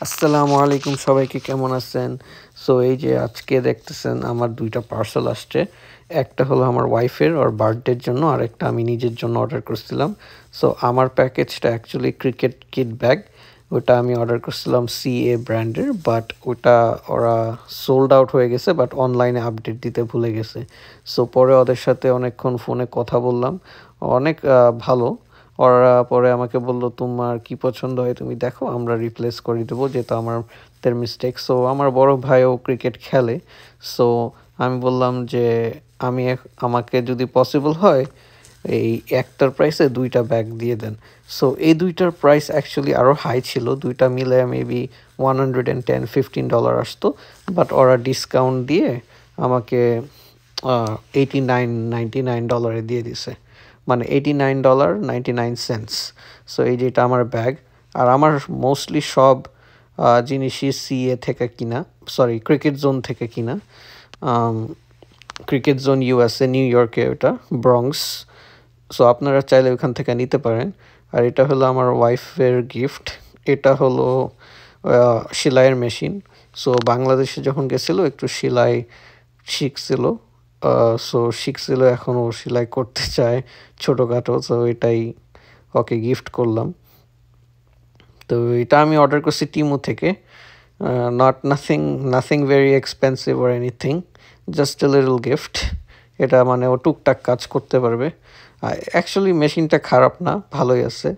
আসসালামু আলাইকুম, সবাইকে কেমন আছেন? সো এই যে আজকে দেখতেছেন আমার ২টা পার্সেল আসছে। একটা হলো আমার ওয়াইফের ওর বার্থডের জন্য, আর একটা আমি নিজের জন্য অর্ডার করছিলাম। সো আমার প্যাকেজটা অ্যাকচুয়ালি ক্রিকেট কিট ব্যাগ। ওটা আমি অর্ডার করছিলাম সিএ ব্র্যান্ডের, বাট ওটা ওরা সোল্ড আউট হয়ে গেছে, বাট অনলাইনে আপডেট দিতে ভুলে গেছে। সো পরে ওদের সাথে অনেকক্ষণ ফোনে কথা বললাম, অনেক ভালো। ওরা পরে আমাকে বলল, তোমার কি পছন্দ হয় তুমি দেখো, আমরা রিপ্লেস করে দেবো, যেহেতু আমাদের মিস্টেক। সো আমার বড় ভাইও ক্রিকেট খেলে। সো আমি বললাম যে আমাকে যদি পসিবল হয় এই একটার প্রাইসে 2টা ব্যাগ দিয়ে দেন। সো এই 2টার প্রাইস অ্যাকচুয়ালি আরও হাই ছিল, 2টা মিলে মেবি $110-15 আসতো, বাট ওরা ডিসকাউন্ট দিয়ে আমাকে $89.99 দিয়ে দিছে, মানে $89.99। সো এই যে এটা আমার ব্যাগ, আর আমার মোস্টলি সব জিনিসই সিএ থেকে কিনা, সরি ক্রিকেট জোন থেকে কিনা। ক্রিকেট জোন ইউএসএ, নিউ ইয়র্কে, ওটা ব্রঙ্কস। সো আপনারা চাইলে ওখান থেকে নিতে পারেন। আর এটা হলো আমার ওয়াইফের গিফট। এটা হলো সেলাইয়ের মেশিন। সো বাংলাদেশে যখন গেছিলো একটু সেলাই শিখছিল, শিখছিল, এখনও সেলাই করতে চায় ছোটোখাটো। সো এটাই ওকে গিফট করলাম। তো এটা আমি অর্ডার করছি টিমু থেকে। Nothing very expensive or anything, just a little gift. এটা মানে ও টুকটাক কাজ করতে পারবে। অ্যাকচুয়ালি মেশিনটা খারাপ না, ভালোই আছে।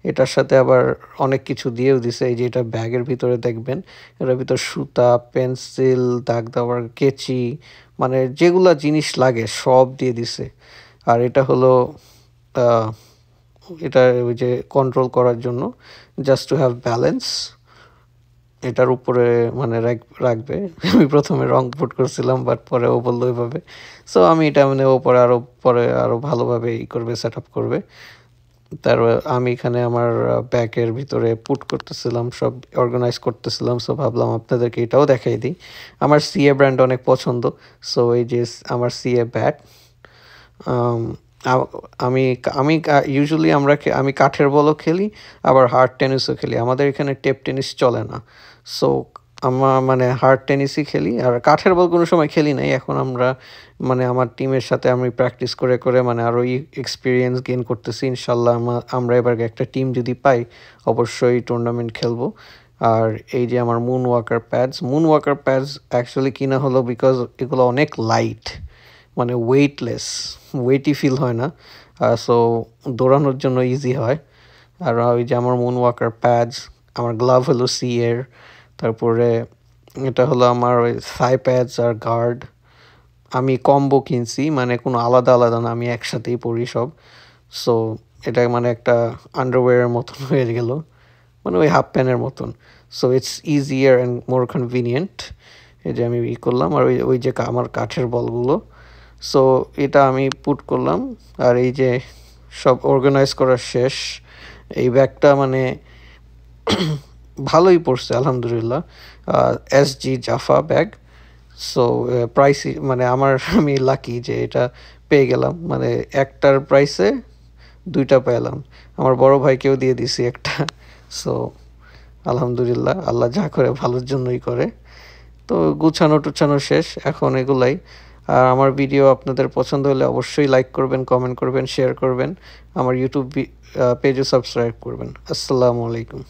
এটার সাথে আবার অনেক কিছু দিয়েও দিছে। এই যে এটা ব্যাগের ভিতরে দেখবেন, এটার ভিতর সুতা, পেন্সিল, দাগ দেওয়ার কেচি, মানে যেগুলা জিনিস লাগে সব দিয়ে দিছে। আর এটা হলো এটা ওই যে কন্ট্রোল করার জন্য, জাস্ট টু হ্যাভ ব্যালেন্স। এটার উপরে মানে রাখবে। আমি প্রথমে রং পুট করছিলাম, বাট পরে ও বললো ওইভাবে। সো আমি এটা মানে ও পরে আরও ভালোভাবে করবে, সেট আপ করবে। আমি এখানে আমার ব্যাগের ভিতরে পুট করতেছিলাম, সব অর্গানাইজ করতেছিলাম। সো ভাবলাম আপনাদেরকে এটাও দেখাই দিই। আমার সিএ ব্র্যান্ড অনেক পছন্দ। সো এই যে আমার সিএ ব্যাট। আমি আমি ইউজুয়ালি আমি কাঠের বলও খেলি, আবার হার্ড টেনিসও খেলি। আমাদের এখানে টেপ টেনিস চলে না। সো আমার মানে হার্ড টেনিসই খেলি, আর কাঠের বল কোনো সময় খেলি নাই। এখন আমরা মানে আমার টিমের সাথে আমি প্র্যাকটিস করে করে মানে আরও এক্সপিরিয়েন্স গেইন করতেছি। ইনশাল্লাহ আমরা এবার একটা টিম যদি পাই অবশ্যই টুর্নামেন্ট খেলবো। আর এই যে আমার মুন ওয়াকার প্যাডস অ্যাকচুয়ালি কিনা হলো বিকজ এগুলো অনেক লাইট, মানে ওয়েটই ফিল হয় না। সো দৌড়ানোর জন্য ইজি হয়। আর ওই যে আমার মুন ওয়াকার প্যাডস, আমার গ্লাভ হলো সিএর, তারপরে এটা হলো আমার ওই থাই প্যাডস আর গার্ড। আমি কম্বো কিনছি, মানে কোনো আলাদা আলাদা না, আমি একসাথেই পরি সব। সো এটা মানে একটা আন্ডারওয়্যারের মতন হয়ে গেল, মানে ওই হাফ প্যান্টের মতন। So it's easier and more convenient. এই যে আমি করলাম, আর ওই যে আমার কাঠের বলগুলো। সো এটা আমি পুট করলাম, আর এই যে সব অর্গানাইজ করা শেষ। এই ব্যাগটা মানে ভালোই পড়ছে আলহামদুলিল্লাহ। এসজি জাফা ব্যাগ। সো প্রাইস মানে আমি লাকি যে এটা পেয়ে গেলাম, মানে একটার প্রাইসে 2টা পেলাম। আমার বড় ভাইকেও দিয়ে দিছি একটা। সো আলহামদুলিল্লাহ, আল্লাহ যা করে ভালোর জন্যই করে। তো গুছানো শেষ এখন এগুলাই। আর আমার ভিডিও আপনাদের পছন্দ হলে অবশ্যই লাইক করবেন, কমেন্ট করবেন, শেয়ার করবেন। আমার ইউটিউব পেজও সাবস্ক্রাইব করবেন। আসসালামু আলাইকুম।